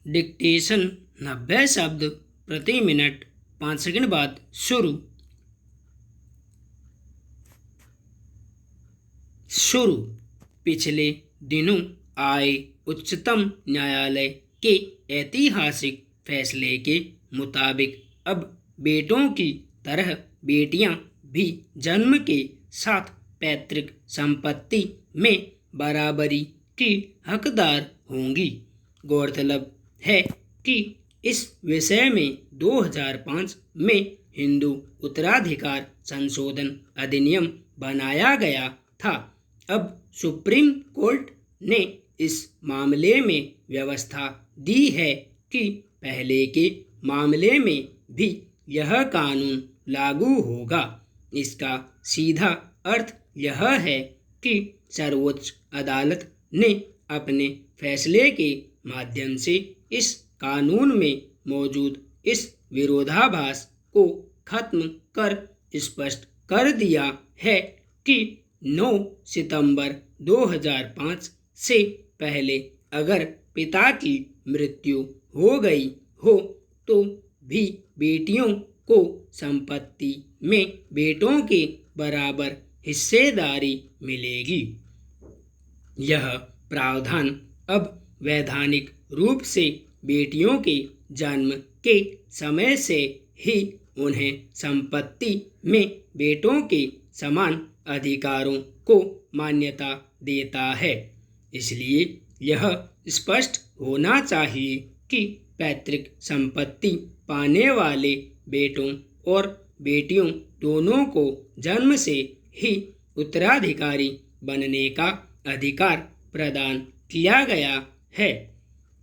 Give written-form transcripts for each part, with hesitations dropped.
Dictation 90 शब्द प्रति minute 5 second बाद शुरू। पिछले दिनों आए उच्चतम न्यायालय के ऐतिहासिक फैसले के मुताबिक अब बेटों की तरह बेटियां भी जन्म के साथ पैतृक संपत्ति में बराबरी की हकदार होंगी। गौरतलब है कि इस विषय में 2005 में हिंदू उत्तराधिकार संशोधन अधिनियम बनाया गया था। अब सुप्रीम कोर्ट ने इस मामले में व्यवस्था दी है कि पहले के मामले में भी यह कानून लागू होगा। इसका सीधा अर्थ यह है कि सर्वोच्च अदालत ने अपने फैसले के माध्यम से इस कानून में मौजूद इस विरोधाभास को खत्म कर स्पष्ट कर दिया है कि 9 सितंबर 2005 से पहले अगर पिता की मृत्यु हो गई हो तो भी बेटियों को संपत्ति में बेटों के बराबर हिस्सेदारी मिलेगी। यह प्रावधान अब वैधानिक रूप से बेटियों के जन्म के समय से ही उन्हें संपत्ति में बेटों के समान अधिकारों को मान्यता देता है। इसलिए यह स्पष्ट होना चाहिए कि पैतृक संपत्ति पाने वाले बेटों और बेटियों दोनों को जन्म से ही उत्तराधिकारी बनने का अधिकार प्रदान किया गया है।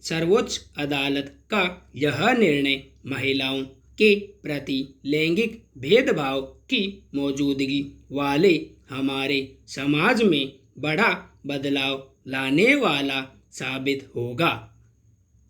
सर्वोच्च अदालत का यह निर्णय महिलाओं के प्रति लैंगिक भेदभाव की मौजूदगी वाले हमारे समाज में बड़ा बदलाव लाने वाला साबित होगा।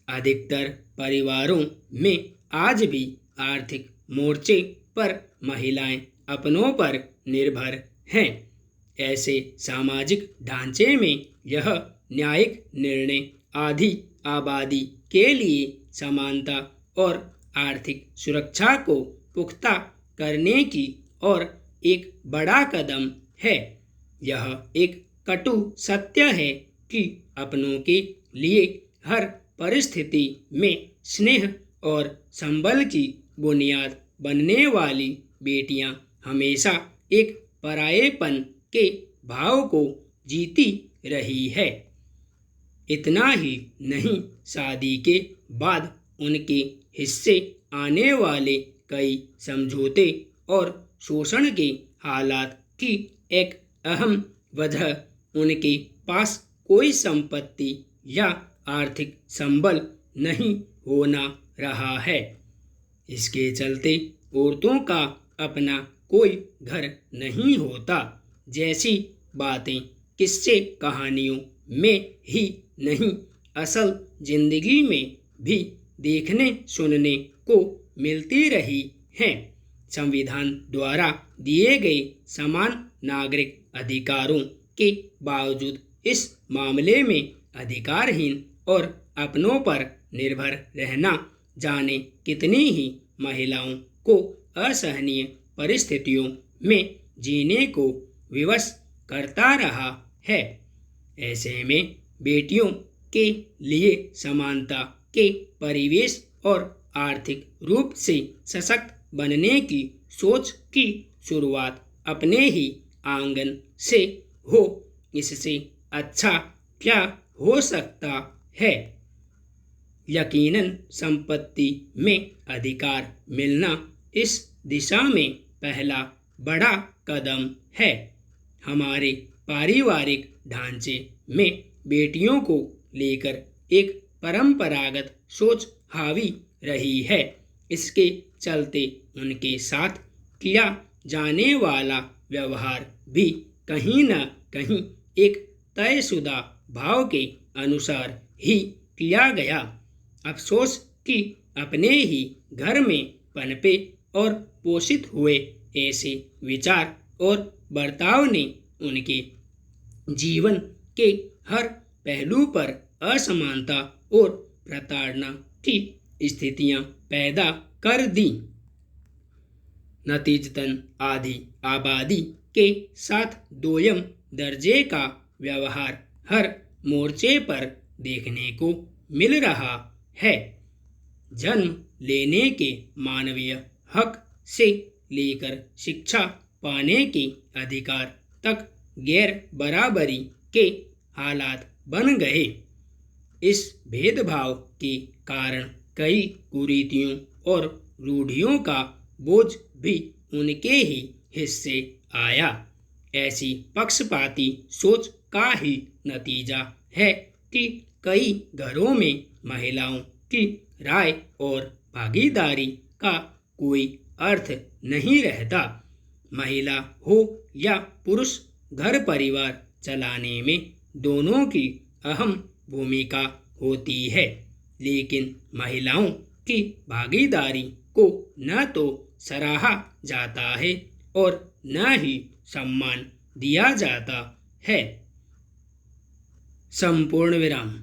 अधिकतर परिवारों में आज भी आर्थिक मोर्चे पर महिलाएं अपनों पर निर्भर हैं। ऐसे सामाजिक ढांचे में यह न्यायिक निर्णय आधी आबादी के लिए समानता और आर्थिक सुरक्षा को पुख्ता करने की ओर एक बड़ा कदम है। यह एक कटु सत्य है कि अपनों के लिए हर परिस्थिति में स्नेह और संबल की बुनियाद बनने वाली बेटियां हमेशा एक परायेपन के भाव को जीती रही है। इतना ही नहीं, शादी के बाद उनके हिस्से आने वाले कई समझौते और शोषण के हालात की एक अहम वजह उनके पास कोई संपत्ति या आर्थिक संबल नहीं होना रहा है। इसके चलते औरतों का अपना कोई घर नहीं होता जैसी बातें किस्से कहानियों में ही नहीं, असल जिंदगी में भी देखने सुनने को मिलती रही हैं। संविधान द्वारा दिए गए समान नागरिक अधिकारों के बावजूद इस मामले में अधिकारहीन और अपनों पर निर्भर रहना जाने कितनी ही महिलाओं को असहनीय परिस्थितियों में जीने को विवश करता रहा है। ऐसे में बेटियों के लिए समानता के परिवेश और आर्थिक रूप से सशक्त बनने की सोच की शुरुआत अपने ही आंगन से हो, इससे अच्छा क्या हो सकता है। यकीनन संपत्ति में अधिकार मिलना इस दिशा में पहला बड़ा कदम है। हमारे पारिवारिक ढांचे में बेटियों को लेकर एक परंपरागत सोच हावी रही है। इसके चलते उनके साथ किया जाने वाला व्यवहार भी कहीं न कहीं एक तयशुदा भाव के अनुसार ही किया गया। अफसोस कि अपने ही घर में पनपे और पोषित हुए ऐसे विचार और बर्ताव ने उनके जीवन के हर पहलू पर असमानता और प्रताड़ना की स्थितियां पैदा कर दी। नतीजतन आधी आबादी के साथ दोयम दर्जे का व्यवहार हर मोर्चे पर देखने को मिल रहा है। जन्म लेने के मानवीय हक से लेकर शिक्षा पाने के अधिकार तक गैर बराबरी के हालात बन गए। इस भेदभाव के कारण कई कुरीतियों और रूढ़ियों का बोझ भी उनके ही हिस्से आया। ऐसी पक्षपाती सोच का ही नतीजा है कि कई घरों में महिलाओं की राय और भागीदारी का कोई अर्थ नहीं रहता। महिला हो या पुरुष, घर परिवार चलाने में दोनों की अहम भूमिका होती है, लेकिन महिलाओं की भागीदारी को न तो सराहा जाता है और न ही सम्मान दिया जाता है। संपूर्ण विराम।